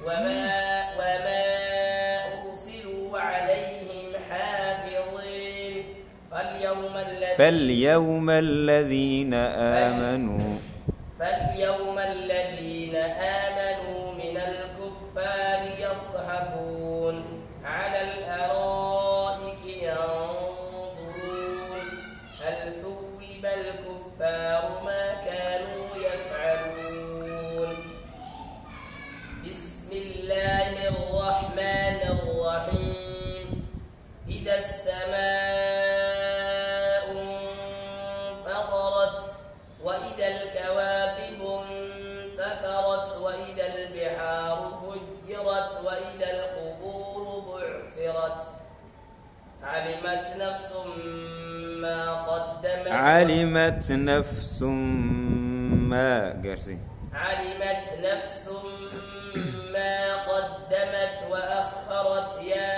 وما أرسلوا عليهم حافظين فاليوم الذين آمنوا من الكفار يضحكون على الأرائك ينظرون هل ثوب الكفار ما كانوا يفعلون. بسم الله الرحمن الرحيم. إذا السماء انفطرت وإذا الكواكب انتثرت وإذا البحار فجرت وإذا القبور بعثرت علمت نفس ما قدمت وأخرت. يا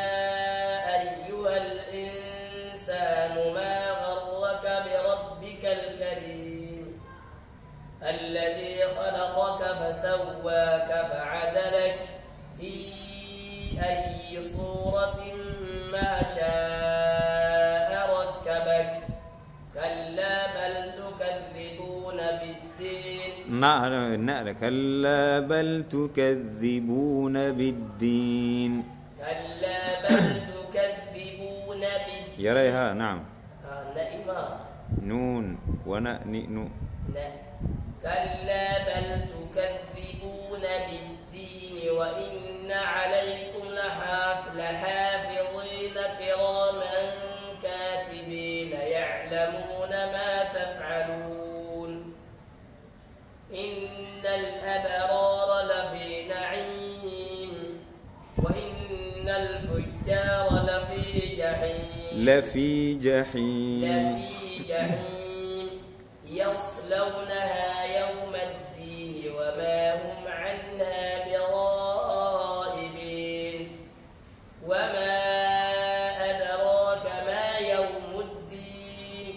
أيها الإنسان ما غرك بربك الكريم الذي خلقك فسواك فعدلك في أي صورة ما شاء ركبك. كلا بل تكذبون بالدين كلا بل تكذبون بالدين. يا ريها نعم نائمة نون ونأنئ كلا بل تكذبون بالدين وإن عليكم لحافظين كراما كاتبين يعلمون ما تفعلون. إن الأبرار لفي نعيم وإن الفجار لفي جحيم يصلونها يوم الدين وما هم عنها بغائبين. وما أدراك ما يوم الدين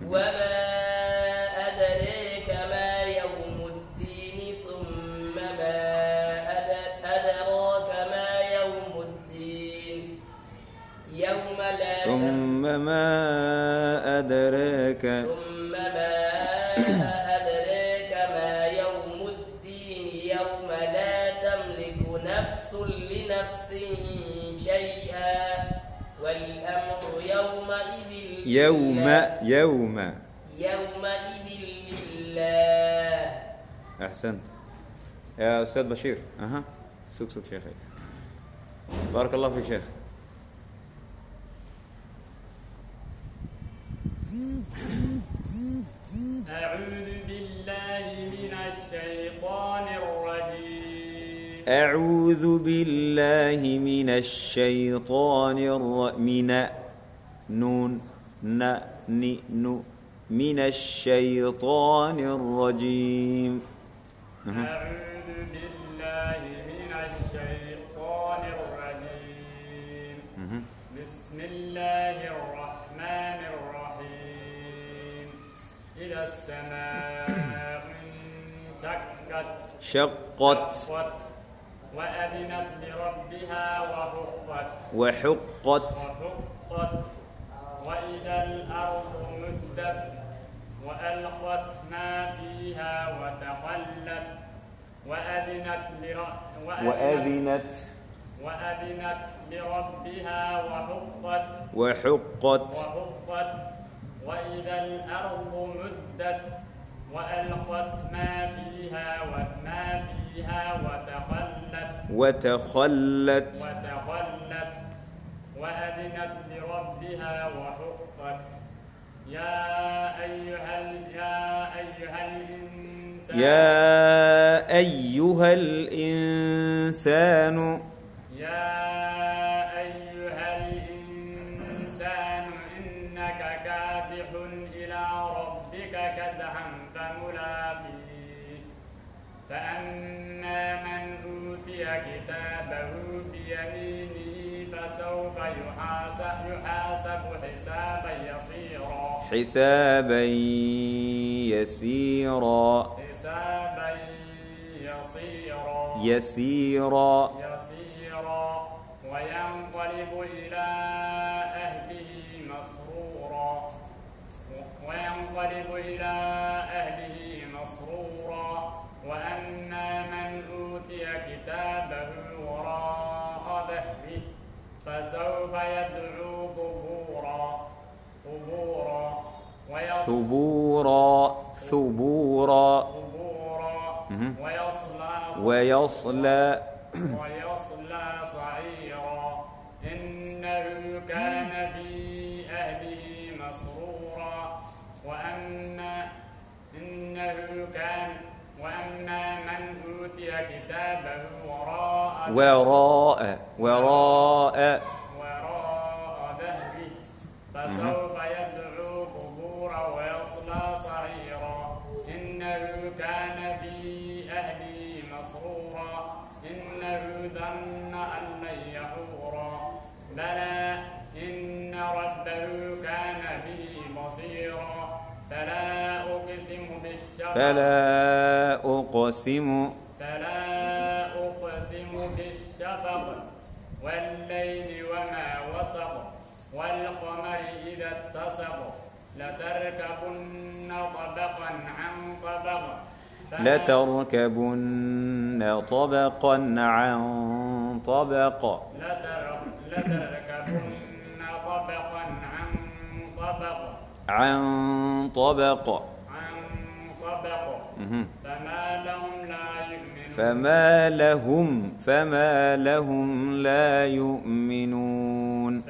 وما أدريك ما يوم الدين ثم ما أدراك ما يوم الدين يوم لا ثم ما أدراك ما يوم الدين يوم لا تملك نفس لنفس شيئا والأمر يومئذ لله. أحسنت يا أستاذ بشير. سوق شيخي بارك الله في شيخ. أعوذ بالله من الشيطان الرجيم. أعوذ بالله من الشيطان الرجيم. نون من الشيطان الرجيم. أعوذ بالله من الشيطان الرجيم. بسم الله الرحمن الرحيم. إذا السماء شقت وأذنت لربها وحقت وإذا الأرض مدت وألقت ما فيها وتخلت وأذنت لربها وحقت وإذا الأرض مدت وألقت ما فيها وتخلت وأذنت لربها وحقت. يا أيها الإنسان إنك كادح إلى ربك كدحا فملاقيه. فأما من أوتي كتابه بيمينه فسوف يحاسب حسابا يسيرا يسيرا وينقلب إلى أهله مسرورا وأما من أوتي كتابه وراء ظهره فسوف يدعو ثبورا ويصلى سعيرا إنه كان في أهله مسرورا وأما من أوتي كتابه وراء ظهره فسوف يدعو ثبورا ويصلى سعيرا إنه كان في أهله مسرورا إنه ظن أن لن يحورا بلى إن ربه كان به بصيرا فلا أقسم بالشفق والليل وما وسق والقمر إذا اتسق لتركبن طبقا عن طبق عن طبق فما لهم لا يؤمنون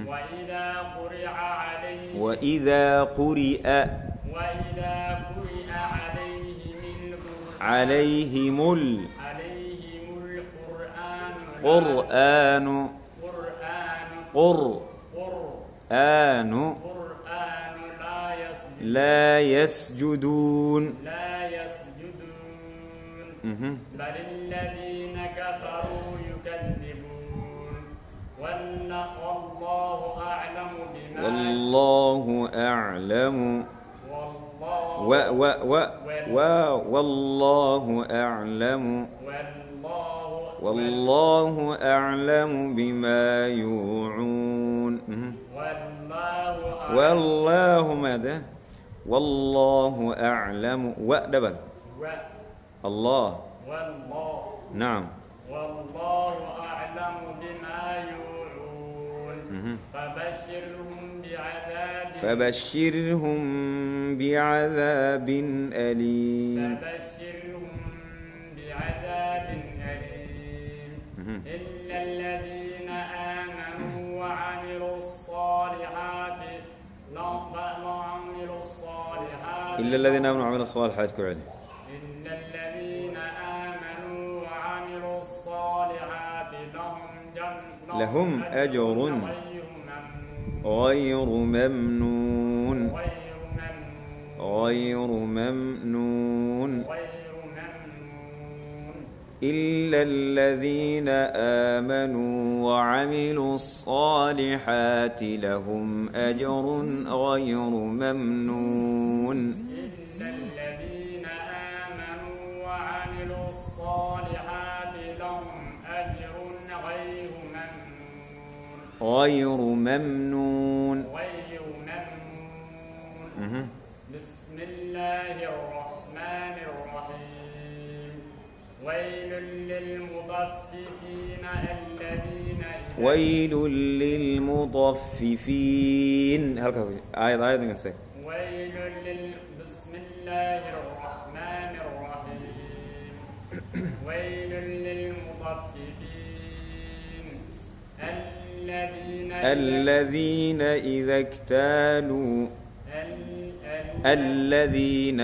وإذا قرئ عليهم القرآن لا يسجدون بل الذين كفروا يكذبون والله أعلم والله أعلم بما يوعون والله أعلم ودبل الله نعم والله أعلم بما يوعون فبشرهم بعذاب أليم إلا الذين آمنوا وعملوا الصالحات إلا الذين آمنوا وعملوا الصالحات كعلي لهم أجر غير ممنون إلا الذين آمنوا وعملوا الصالحات لهم أجر غير ممنون غير ممنون. بسم الله الرحمن الرحيم. ويل للمطففين ويل للمطففين. بسم الله الرحمن الرحيم. ويل للمطففين الذين إذا اكتالوا الذين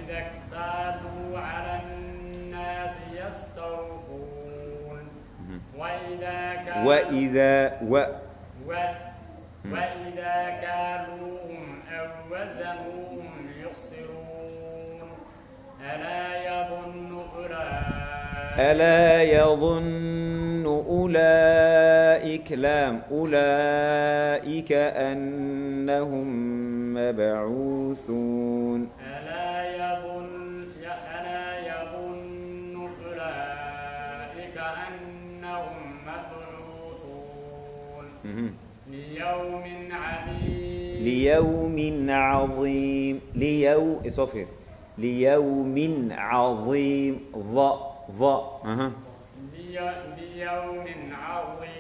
إذا اكتالوا على الناس يستوفون وإذا كالوهم أو وزنوهم يخسرون. ألا يظن أولئك ألف لام أولئك أنهم مبعوثون ألا يظن أولئك أنهم مبعوثون ليوم عظيم ليوم عظيم ليوم عظيم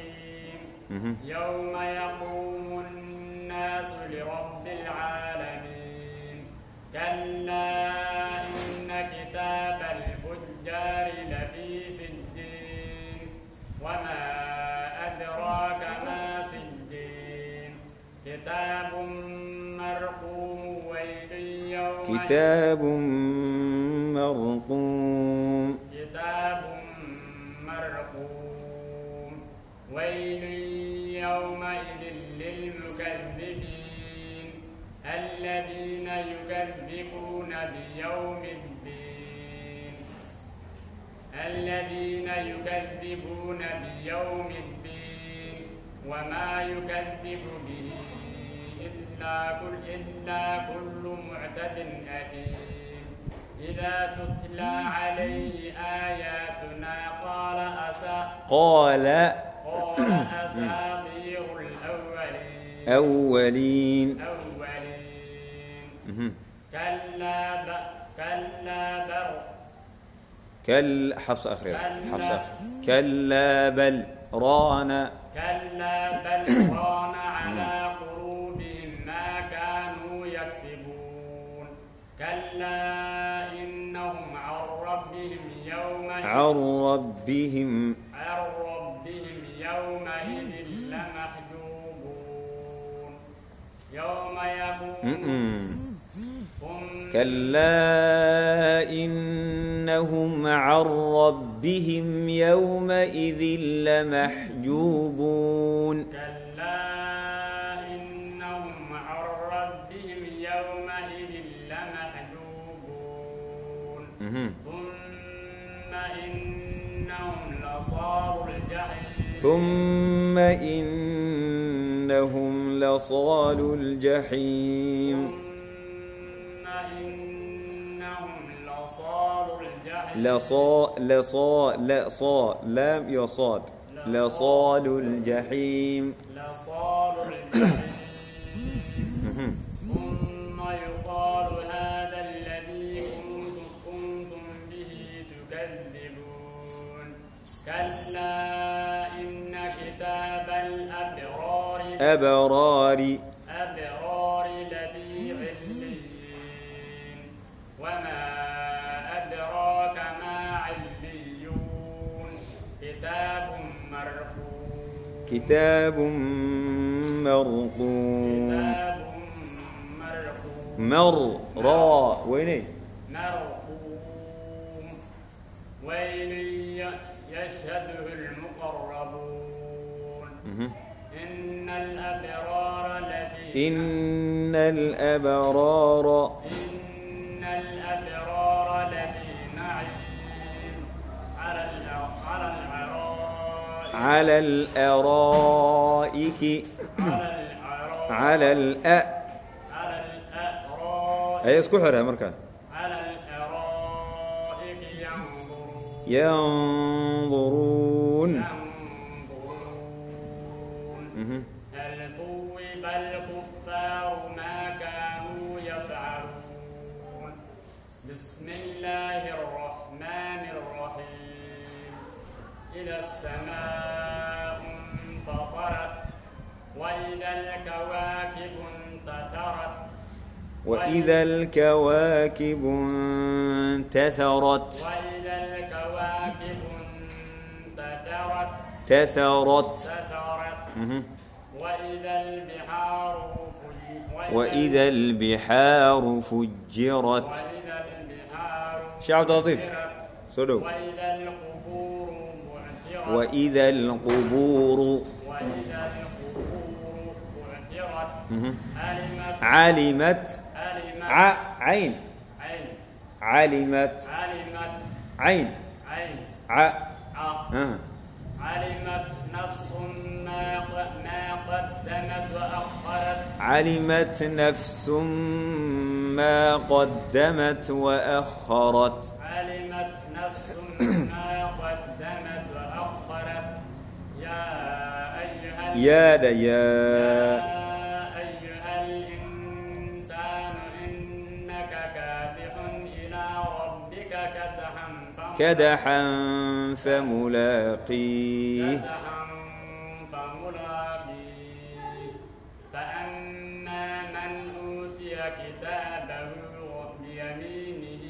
يوم يقوم الناس لرب العالمين كلا إن كتاب الفجار لفي سجين وما أدراك ما سجين كتاب مرقوم ويل يومئذ كتاب مرقوم ويل يومئذ للمكذبين الذين يكذبون بيوم الدين وما يكذب به إلا كل معتد أثيم إذا تتلى عليه آياتنا قال أساطير الأولين حفص أخير كلا بل ران على قلوبهم ما كانوا يكسبون كلا إنهم عن ربهم يومئذ لمحجوبون يوم يقوم كلا إنهم عن ربهم يومئذ لمحجوبون ثم إنهم لصالوا الجحيم لام يصاد لصال الجحيم ثم يقال هذا الذي كنتم به تكذبون كلا إن كتاب الأبرار لفي عليين وما أدراك ما عليون كتاب مرقوم ويني مرقوم ويل يشهده المقربون إن الأبرار لفي نعيم على الأرائك أي اسكحرها مركان على الأرائك ينظرون هل ثوب الكفار ما كانوا يفعلون بسم الله الرحمن الرحيم إذا السماء انفطرت وإذا الكواكب انتثرت وإذا الكواكب انتثرت وإذا البحار فجرت شعب لطيف صدق وإذا القبور علمت عين علمت عين علمت نفس ما قدمت وأخرت. علمت نفس ما قدمت وأخرت. علمت نفس ما قدمت وأخرت. يا أيها الإنسان إنك كادح إلى ربك كدحا فملاقيه. فأما من أوتي كتابه بيمينه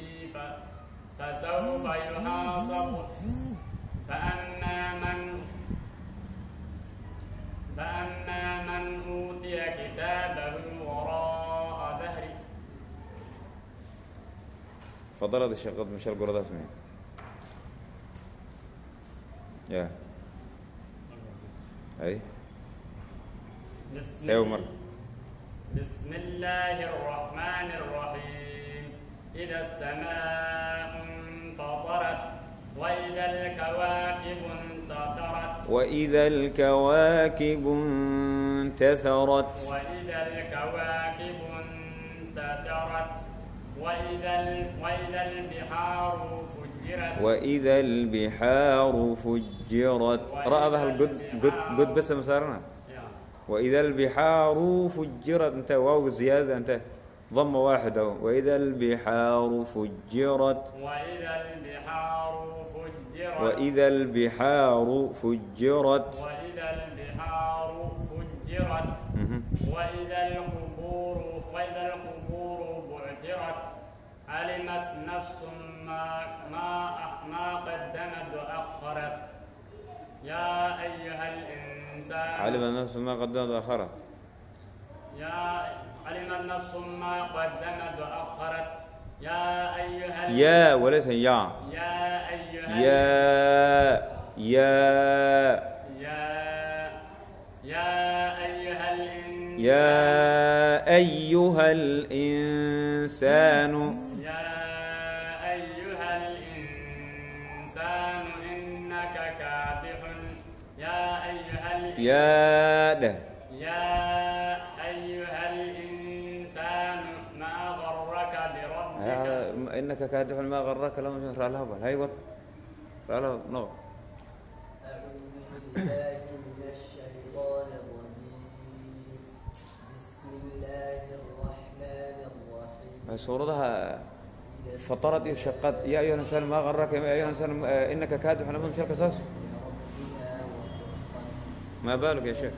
فسوف يحاسب. فأما من أوتي كتابه وراء ظهره. فضل هذا الشيخ مشال قرد اسمه يا أي بسم الله الرحمن الرحيم. إذا السماء انفطرت وإذا الكواكب انتثرت. وإذا الكواكب انتثرت. وإذا الكواكب انتثرت. وإذا البحار فجرت. وإذا البحار فجرت. رأى ظهر قد بس مسارنا. وإذا البحار فجرت. أنت واو زيادة أنت ضمة واحدة. وإذا البحار فجرت. وإذا البحار فجرت. وإذا البحار فجرت. وإذا البحار فجرت. وإذا القبور بعثرت. علمت نفس ما قدمت وأخرت. يا أيها الإنسان. علمت نفس ما قدمت وأخرت. علمت نفس ما قدمت وأخرت. يا أيها يا وليس يا. يا أيها يا أيها الإنسان. يا أيها الإنسان إنك كادح. يا أيها أيها الإنسان ما غرك بربك. إنك كادح ما غرك لهم شهر الهبل. هاي ور رأى نغ. أعوذ بالله من الشيطان الرجيم. بسم الله الرحمن الرحيم. سورتها فطرت وشقت. يا أيها الإنسان ما غرك يا أيها الإنسان إنك كادح لهم شهر الأساس. ما بالك يا شيخ.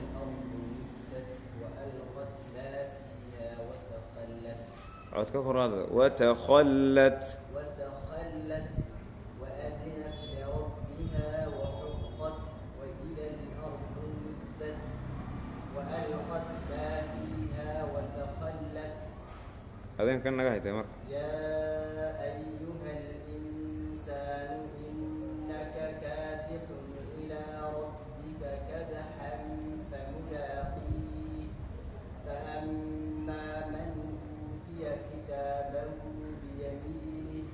وتخلت. وأذنت لربها وحقت. وإلى الأرض مدت وألقت ما فيها وتخلت. هذين كان نجاحي تمر. يا أيها الإنسان إنك كادح إلى ربك كدحا فملاقيه. فأما من أوتي كتابه بيمينه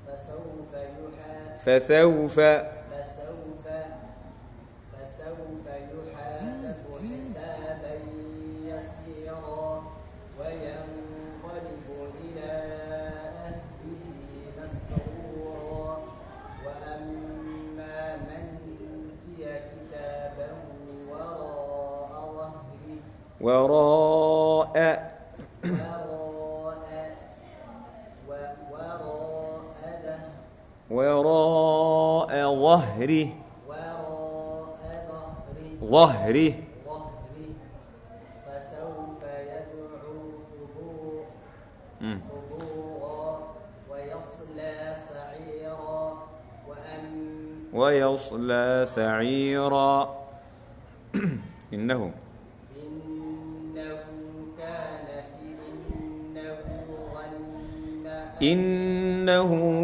فسوف يحاسب حسابا يسيرا وينقلب إلى أهله مسرورا. وأما من أوتي كتابه وراء ظهره. فسوف يدعو ثبورا ويصلى سعيرا. إنه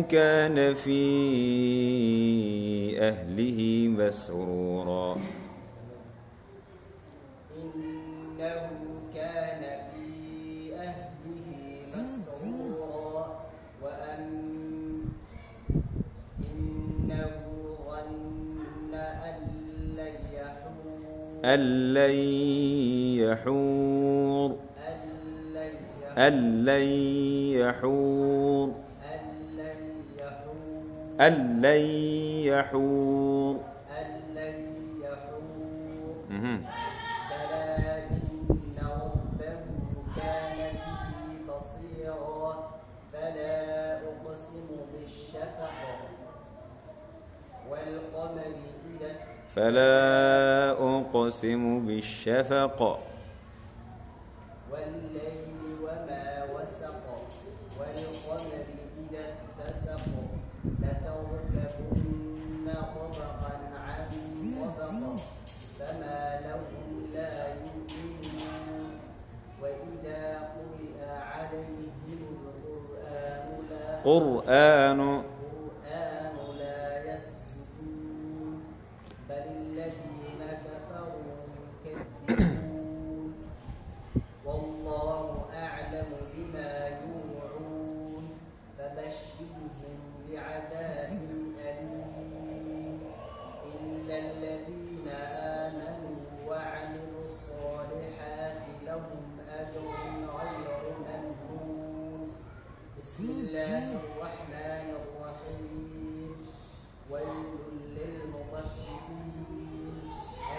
كان في أهله مسرورا. إنه ظن أن لن يحور ألن يحور ألن يحور ألن يحور مهم. بلى إن ربه كان به بصيرا فلا أقسم بالشفق والقمر إذا فلا أقسم بالشفق والليل وما وسق والقمر إذا اتسق لتركبن طبقا عن طبق فما لهم لا يؤمنون وإذا قرئ عليهم قرآن لا يسجدون بل الذين كفروا يكذبون والله أعلم بما يوعون فبشرهم بعذاب أليم إلا الذين آمنوا وعملوا الصالحات لهم أجر غير ممنون بسم الله الرحمن الرحيم ويل للمطففين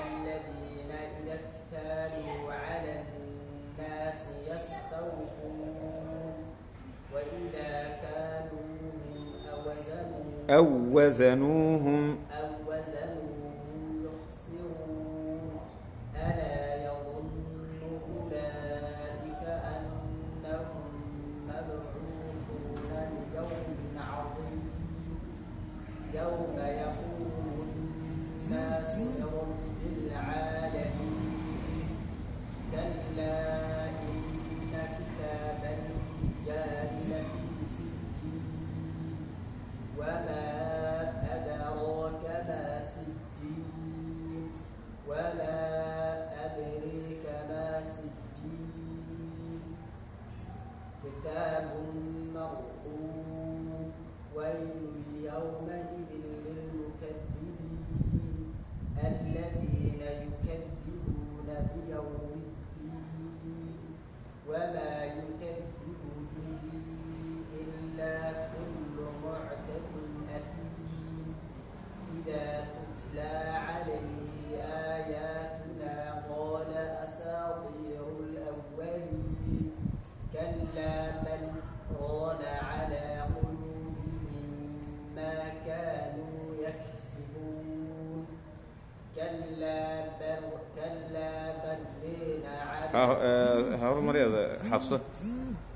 الذين إذا اكتالوا على الناس يستوفون وإذا كانوهم أو وزنوهم يخسرون ألا يظن أولئك أنهم مبعوثون ليوم عظيم يوم يقوم الناس لرب العالمين كلا إن كتاب الرجال لفي سجين وما أدراك ما سجين وما أدريك ما سجين كتاب مرقوم ويل يومئذ للمكذبين الذين يكذبون بيوم الدين وما يكذب به إلا كل معتد أثيم إذا تتلى عليه آياتنا قال أساطير الأولين كلا بل ران على قلوبهم ما كانوا يكسبون كلا بل ران على هارون مريض حفصة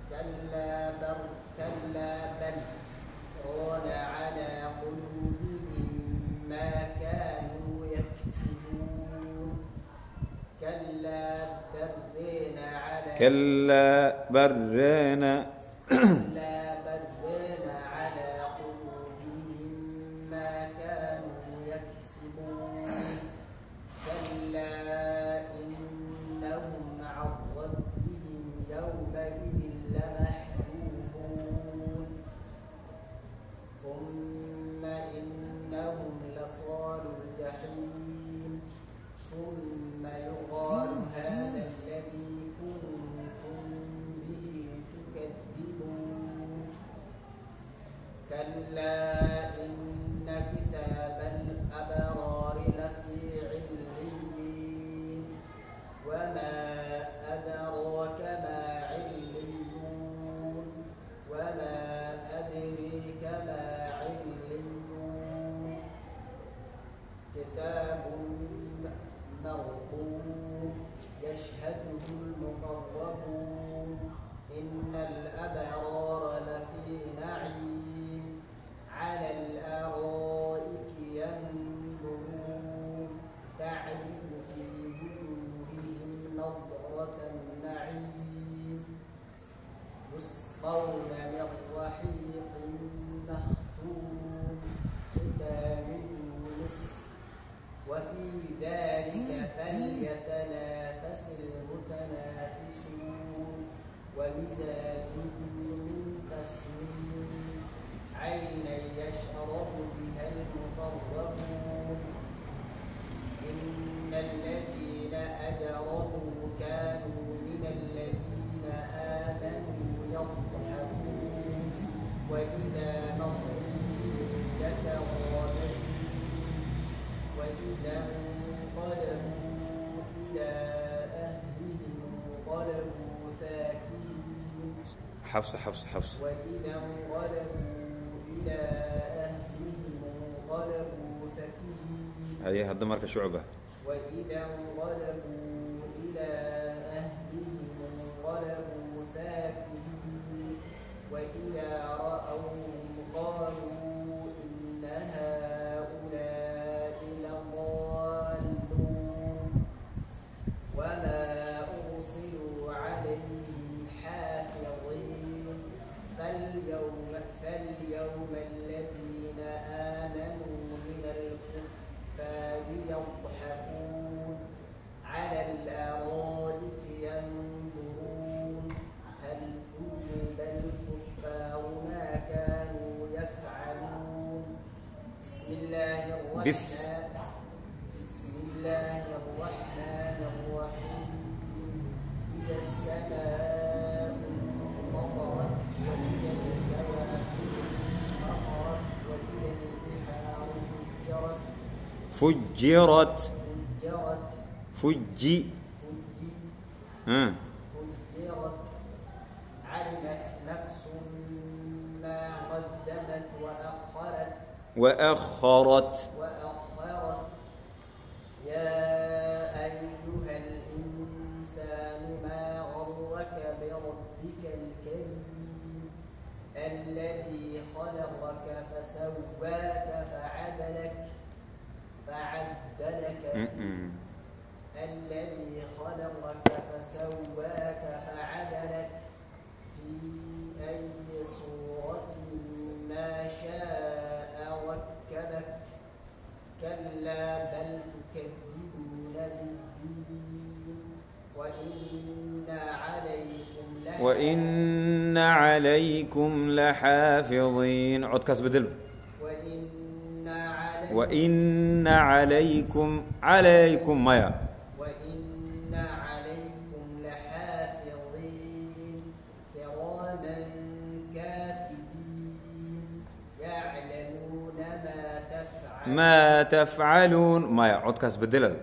كلا بل ران على قلوبهم ما كانوا يكسبون كلا بل ران على قلوبهم ما كانوا يكسبون كلا إنهم عن ربهم يومئذ لمحجوبون ثم إنهم لصال الجحيم ثم يقال هذا الذي كنتم به تكذبون كلا إن كتاب الأبرار لفي عليين وما أدراك ما عليون وما أدريك ما عليون كتاب مرقوم يشهده المقربون إن الأبرار لفي نعيم على الأرائك ينظرون تعرف في وجوههم نضرة النعيم يسقون من رحيق مختوم ختامه مسك وفي ذلك فليتنافس المتنافسون ومزاجه من تسنيم عينا يشرب بها المقربون إن الذين حفص وإذا انقلبوا إلى أهلهم انقلبوا فكهين أيه هذا مركز شعبة وإذا انقلبوا إلى أهلهم انقلبوا فاكهين وإذا رأوهم قالوا إن هؤلاء لضالون وما أرسلوا عليهم حافظين فاليوم الذين آمنوا من الكفار يضحكون على الأرائك ينظرون هل ثوب الكفار ما كانوا يفعلون بسم الله الرحمن الرحيم إذا السماء انفطرت وإذا الكواكب انتثرت وإذا البحار فجرت فجرت علمت نفس ما قدمت وأخرت يا أيها الإنسان ما غرك بربك الكريم الذي خلقك فسواك فعدلك الذي خلقك فسواك فعدلك في أي صورة ما شاء ركبك كلا بل تكذبون بالدين وإن عليكم لحافظين عد كسب دل وإن عليكم مايا وإن عليكم لحافظين كراما كاتبين يعلمون ما تفعلون مايا عد كسب دل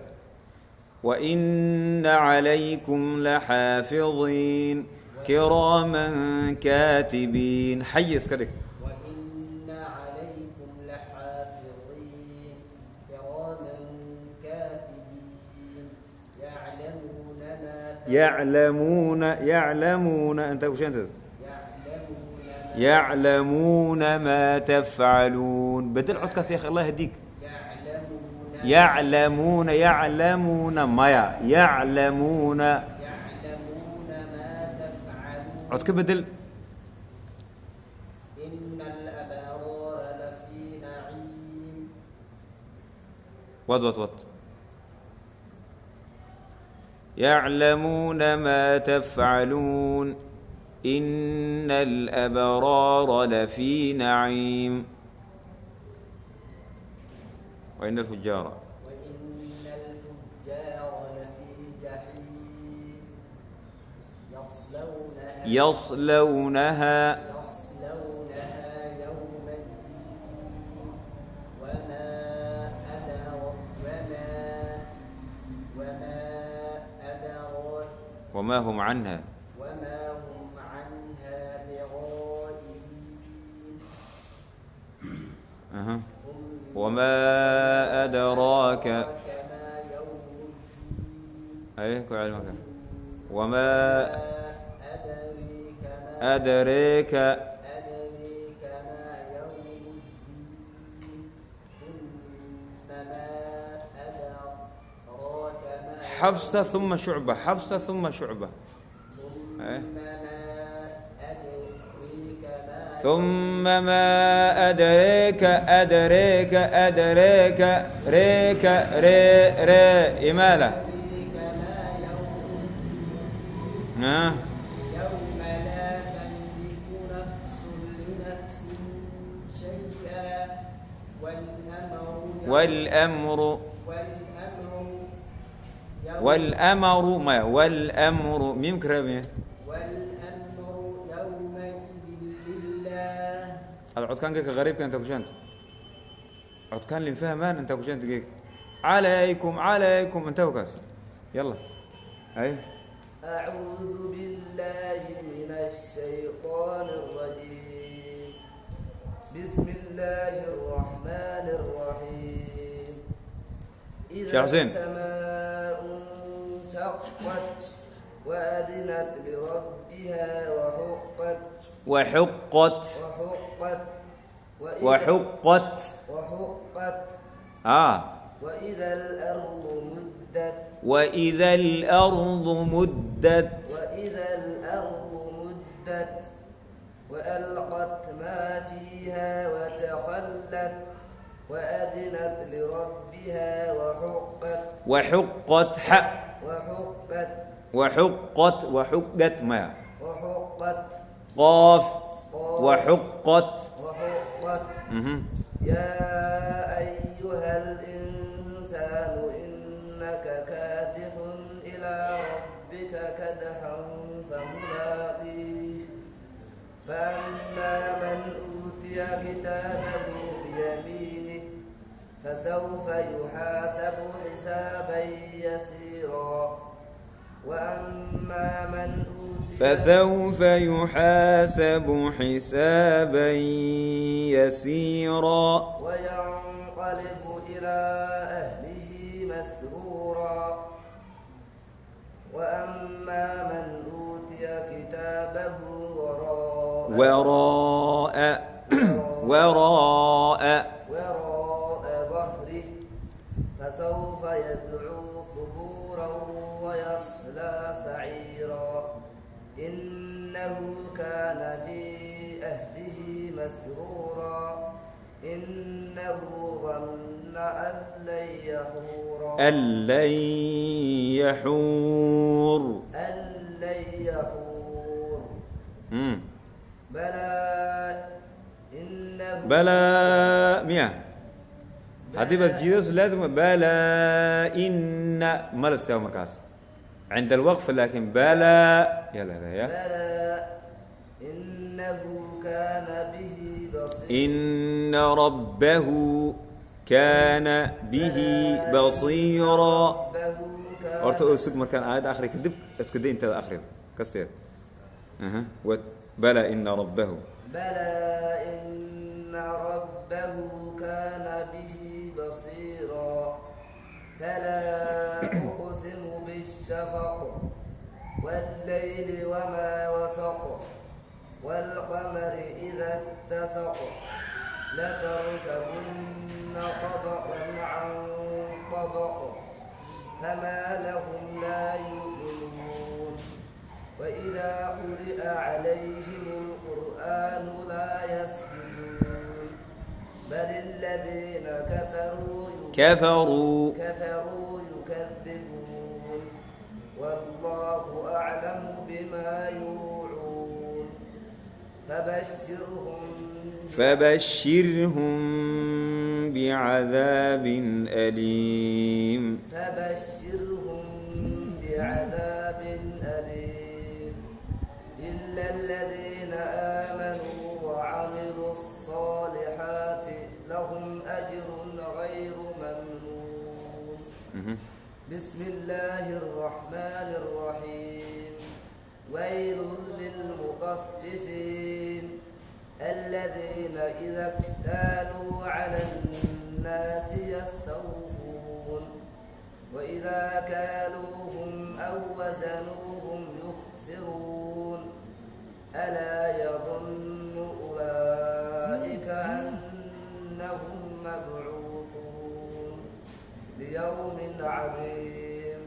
وإن عليكم لحافظين كراما كاتبين حيز كدك وإن عليكم لحافظين كراما كاتبين يعلمون أنت وش أنت يعلمون ما تفعلون بدل عدكاس يا أخي الله يهديك يعلمون مايا يعلمون ما تفعلون عدك بدل إن الأبرار لفي نعيم وات يعلمون ما تفعلون إن الأبرار لفي نعيم وإن الفجار لفي جحيم يصلونها يوم الدين وما هم عنها بغائبين وما أدراك أي كعلمك وما أدريك ما يوم الدين ثم ما أدراك ما حفصة ثم شعبة ثم ما أدريك ريك ري إمالة يوم لا تملك نفس لنفس شيئا والأمر ميم كرامي والأمر يومئذ لله العود كان جيك غريب كان تكوشنت عود كان اللي فهمان انت كوشنت جيك عليكم انت وكاس يلا أعوذ بالله من الشيطان الله الرحمن الرحيم شيخ إذا حسين. السماء انشقت وأذنت لربها وحقت وحقت وإذا الأرض مدت وإذا الأرض مدت وألقت ما فيها وتخلت وأذنت لربها وحقت ما وحقت قاف وحقت يا أيها الإنسان إنك كادح إلى ربك كدحا فملاقيه فأما من أوتي كتابه بيمينه فسوف يحاسب حسابا يسيرا وأما من أوتي فسوف يحاسب حسابا يسيرا وينقلب إلى أهله مسرورا وأما من أوتي كتابه وراء ظهره فسوف يدعو ثبورا ويصلى سعيرا إنه كان في أهله مسرورا إنه ظن أن لن يحور بلى مياه هذه بس جيوس لازم بلى إن ما الاستوى مركز عند الوقف لكن بلى يلا يا بلى إنه كان به بصيرا إن ربه كان به بصيرا أرتو أسد مكان عاد آخر كدب أسكدي أنت آخر كستير بلى إن ربه كان به بصيرا فلا أقسم بالشفق والليل وما وسق والقمر إذا اتسق لتركبن طبقا عن طبق فما لهم لا يؤمنون وإذا قرئ عليهم القرآن لا يسجدون بل الذين كفروا يكذبون والله أعلم بما يوعون فبشرهم بعذاب أليم إلا الذين آمنوا وعملوا الصالحات لهم أجر غير ممنون بسم الله الرحمن الرحيم ويل للمطففين الذين إذا اكتالوا على الناس يستوفون وإذا كالوهم أو وزنوهم يخسرون ألا يظن أولئك أنهم مبعوثون ليوم عظيم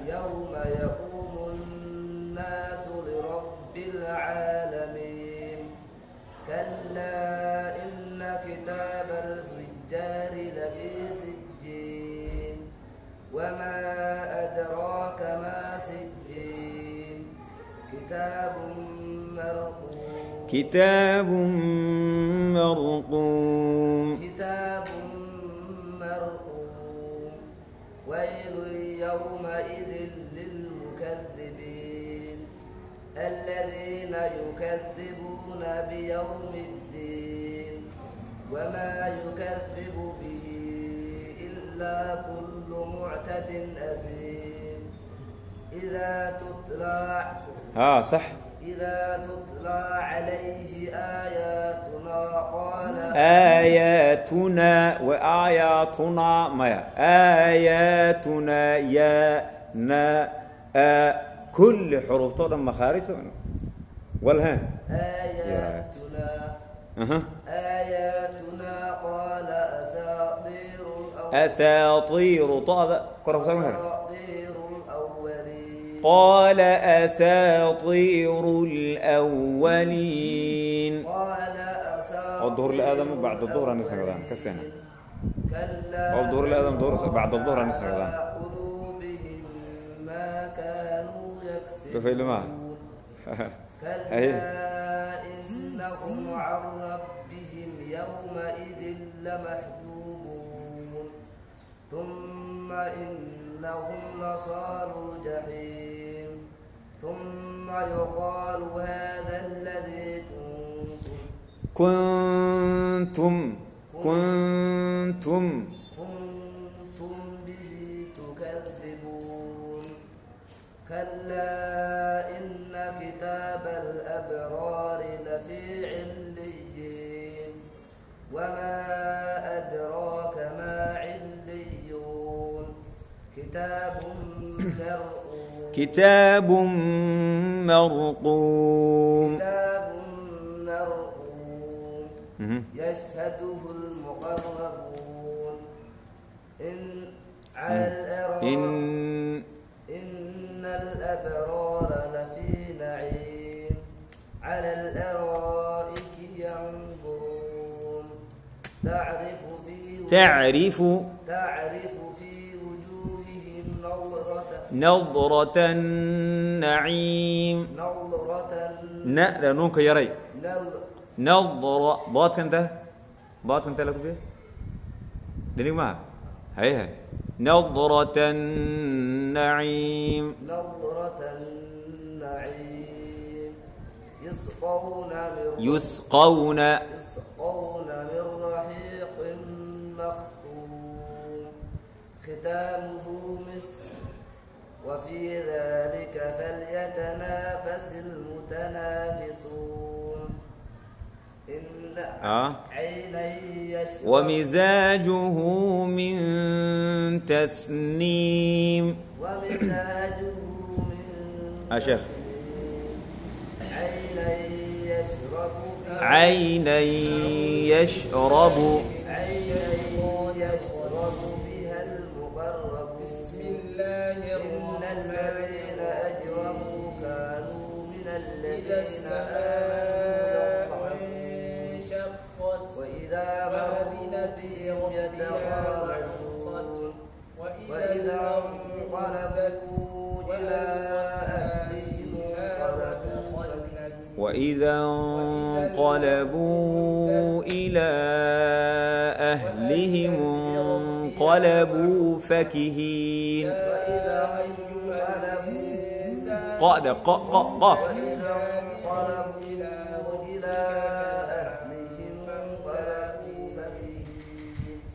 يوم يقوم الناس لرب العالمين كلا إن كتاب الفجار لفي سجين وما أدراك ما سجين كتاب مرقوم ويل يومئذ للمكذبين الذين يكذبون بيوم الدين وما يكذب به إلا كل معتد أثيم إذا إذا تتلى عليه آياتنا وآياتنا ما آياتنا يا نا كل حروف طول مخارج والها آياتنا آياتنا قال أساطير طه أساطير الأولين قال أساطير الأولين قال أساطير الظهر الآدم بعد الظهر نسمع كستنا كلا الظهر الآدم دور بعد الظهر نسمع قلوبهم ما كانوا تفعل ما يكسبون كلا إنهم عن ربهم يومئذ لمحجوبون ثم إنهم لصالوا الجحيم ثم يقال هذا الذي كنتم به تكذبون كلا إن كتاب الأبرار لفي عليين وما أدراك ما عليون كتاب مرقوم يشهده المقربون إن الأبرار لفي نعيم على الأرائك ينظرون تعرف في وجوههم نظرة النعيم نونك يا ري نظرة ضاد كنت لك فيه دني ما هي نظرة النعيم يسقون من رحيق مختوم ختامه مسك وفي ذلك فليتنافس المتنافسون ومزاجه من تسنيم أشف عينا يشرب بها المقرب بسم الله الرحمن الذين أجرموا كانوا من الذين آمنوا يضحكون وإذا مروا بهم يتغامزون وإذا انقلبوا إلى أهلهم انقلبوا فكهين قاد قاف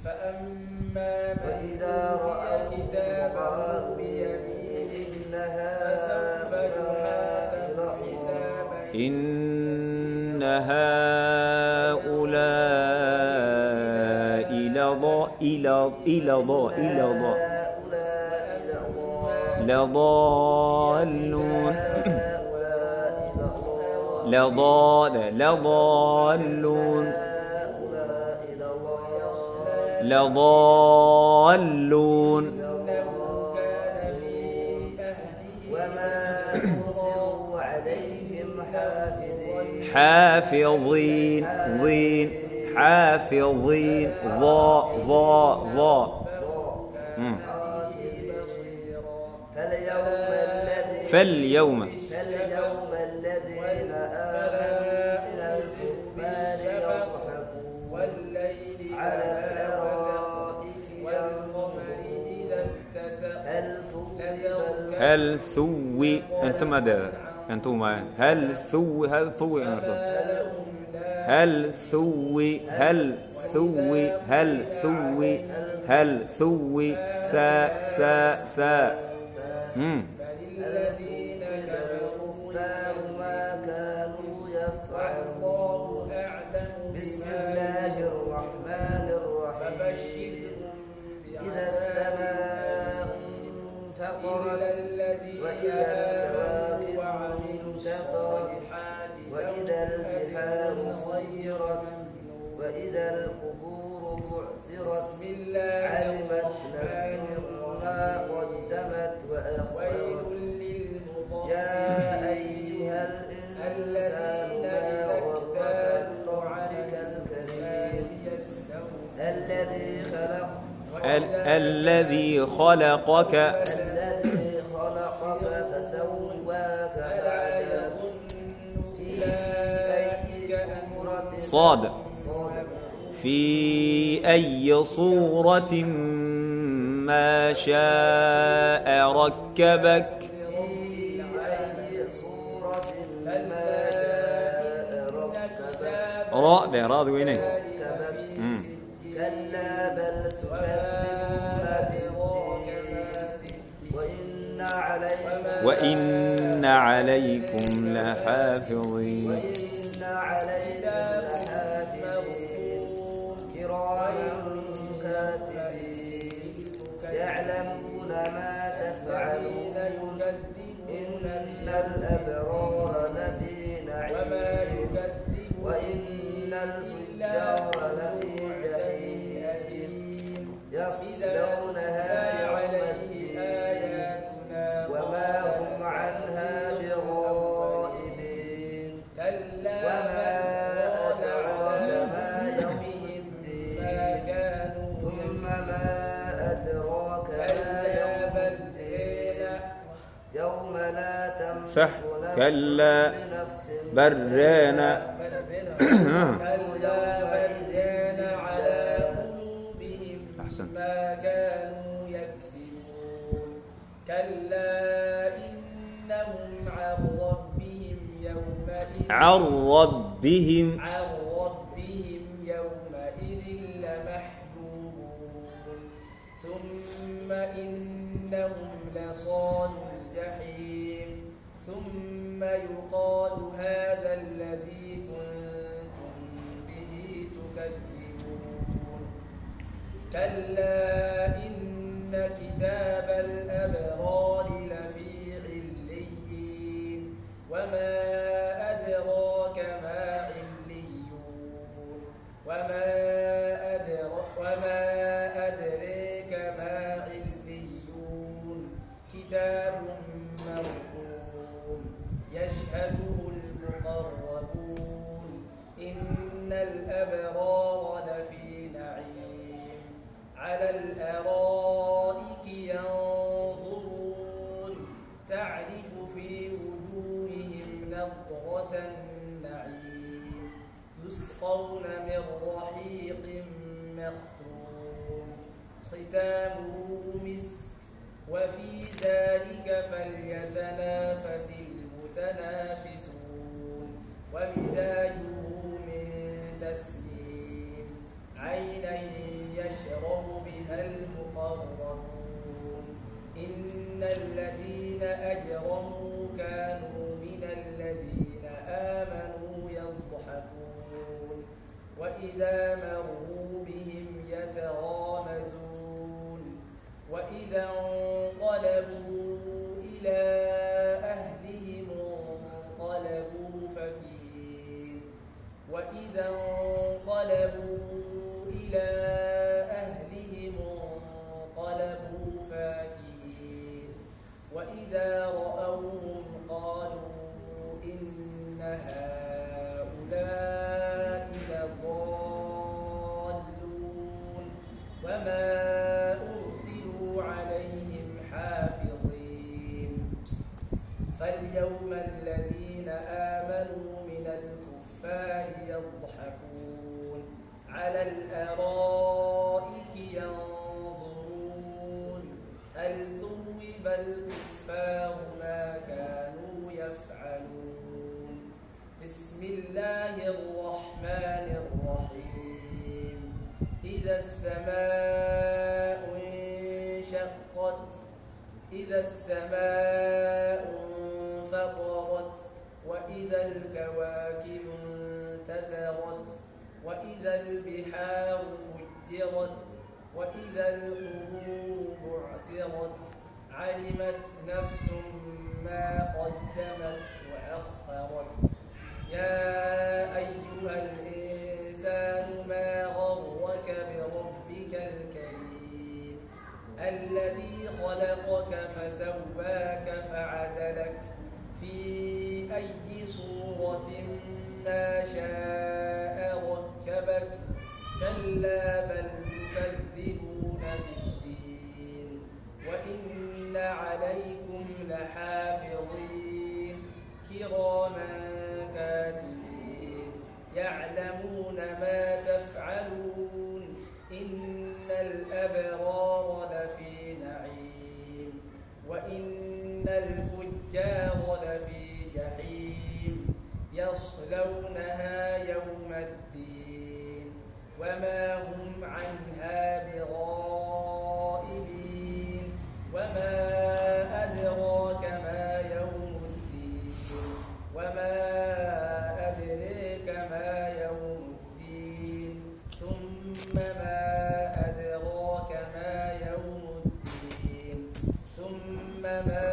فأما وإذا رأوا كتابه بيمينه فسوف يحاسب حسابا إن هؤلاء لضالون وما أرسلوا عليهم حافظين فاليوم الذين آمنوا إلى الكفار يضحكون والليل على الأرائك ينظرون هل ثوي أنتم هذا أنتم هل ثوي الذين كفروا ما القبور بعثرت بسم الله علمت نفس الرحمن ما الرحيم قدمت وأخرت ويل للمطففين يا أيها الإنسان الذين ما إذا غرك اكتالوا على بربك الناس الكريم يستوفون الذي خلق الذي خلقك الذي خلقك فسواك ألا فعدلك يظن في أولئك أي صورة صاد صاد في أي صورة ما شاء ركبك في أي صورة ما شاء ركبك راء وينه كلا بل تكذبون بالدين وإن عليكم لحافظين وإن عليكم لحافظين كراما كاتبين يعلمون ما تفعلون إن الأبرار لفي نعيم وإن الفجار لفي جحيم يصلونها يوم الدين وما هم عنها بغائبين وما أدراك ما يوم الدين ثم ما أدراك ما يوم الدين يوم لا صح. تملك كلا نفس لنفس برينا كلا بل على قلوبهم أحسنت. ما كانوا يكسبون كلا إنهم عن ربهم يومئذ لمحجوبون ثم إنهم لصالوا الجحيم ثم يقال هذا الذي كنتم به تكذبون كلا إن كتاب الأبرار لفي عليين وما أدراك ما عليون وما أدريك ما عليون كتاب مرقوم يشهده المقربون إن الأبرار لفي نعيم على الأرائك ينظرون تعرف في وجوههم نضرة النعيم يسقون من رحيق مختوم ختامه مسك وفي ذلك فليتنافس المتنافسون ومزاجه من تسنيم عينا يشرب بها المقربون إن الذين أجرموا كانوا من الذين آمنوا يضحكون وإذا مروا بهم يتغامزون وإذا انقلبوا إلى أهلهم انقلبوا فكهين وإذا انقلبوا إلى أهلهم انقلبوا فاكهين وإذا رأوهم قالوا إن هؤلاء لضالون وما أرسلوا عليهم حافظين فاليوم الذين آمنوا من الكفار يضحكون على الأرائك ينظرون هل ثوب الكفار ما كانوا يفعلون بسم الله الرحمن الرحيم إذا السماء انشقت إذا السماء انفطرت وإذا الكواكب انتثرت وإذا البحار فجرت وإذا القبور بعثرت علمت نفس ما قدمت وأخرت يا أيها الإنسان ما غرك بربك الكريم الذي خلقك فسواك فعدلك في أي صورة ما شاء ركبك كلا بل تكذبون بالدين وإن عليكم لحافظين كراما كاتبين يعلمون ما تفعلون إن الأبرار لفي نعيم وإن الفجار لفي جحيم يصلونها يوم الدين وما هم عنها بغائبين وما أدراك ما يوم الدين وما أدريك ما يوم الدين ثم ما أدراك ما يوم الدين ثم ما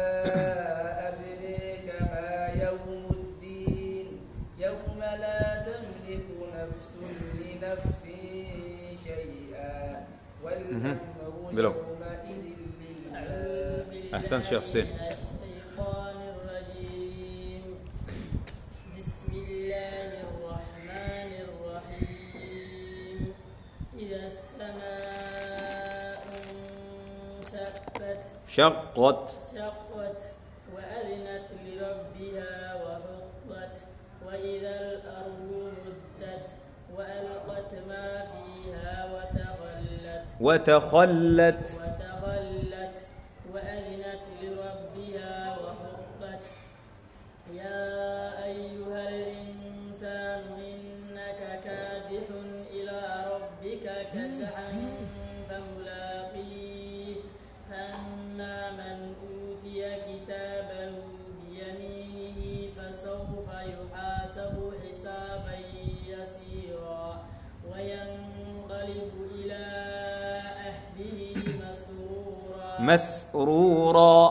أدريك ما يوم الدين يوم لا تملك نفس لنفس شيئا والأمر بلو. يومئذ لله. أحسن شيخ حسين. الشيطان الرجيم. بسم الله الرحمن الرحيم. إذا السماء انشقت شقت وأذنت لربها وحقت وإذا الأرض مدت وألقت ما فيها وتخلت وأذنت لربها وحقت يا أيها الإنسان إنك كادح إلى ربك كدحا فملاقيه فأما من أوتي كتابه بيمينه فسوف يحاسب حسابا يسيرا وينقلب إلى أهله مسرورا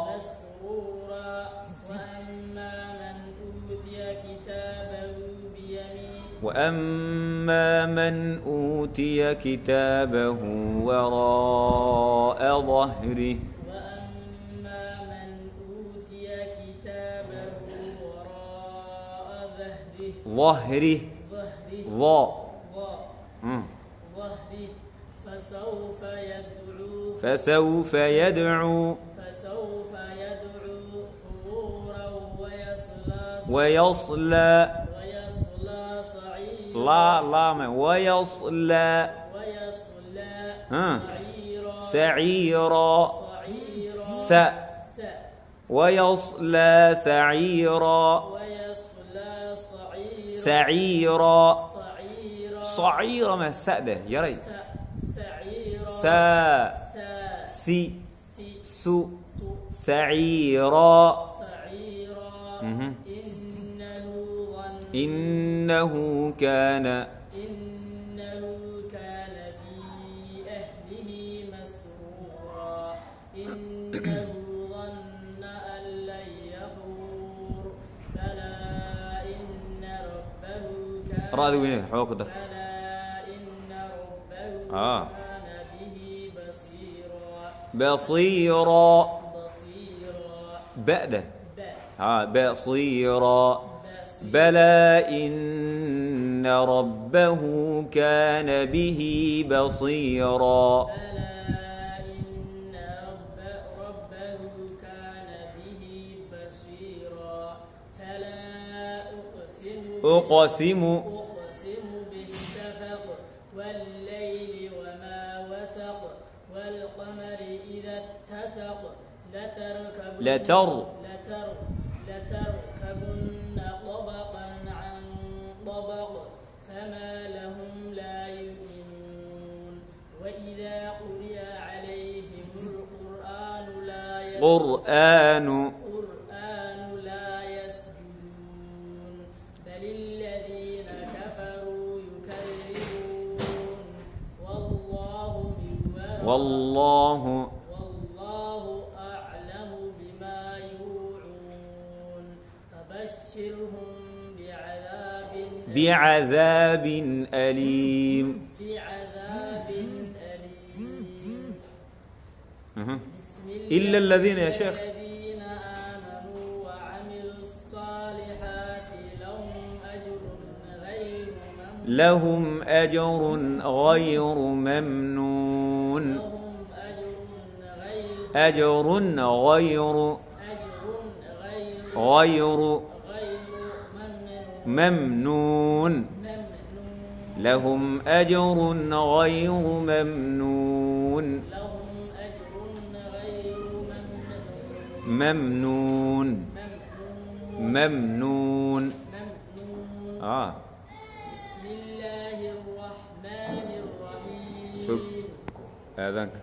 وأما من أوتي كتابه وراء ظهره فسوف يدعو ثبورا ويصلى سعيرا ويصلى سعيرا صعيرا ما السأدة يا ري سي سو سعيرا إنه كان في أهله مسرورا إنه ظن أن لن يحور بلى إن ربه كان كان به بصيرا بصيرا بلى إن ربه كان به بصيرا فلا أقسم بالشفق والليل وما وسق والقمر إذا اتسق لتركبن طبقا عن طبق فما لهم لا يؤمنون وإذا قرئ عليهم القرآن لا يسجدون بل الذين كفروا يكذبون والله أعلم بما يوعون فبشرهم بعذاب أليم أليم. بسم الله إلا الذين يا شيخ الذين آمنوا وعملوا الصالحات لهم أجر غير ممنون. أجر غير ممنون. لهم أجر غير ممنون. ممنون. ممنون. بسم الله الرحمن الرحيم. آذانك.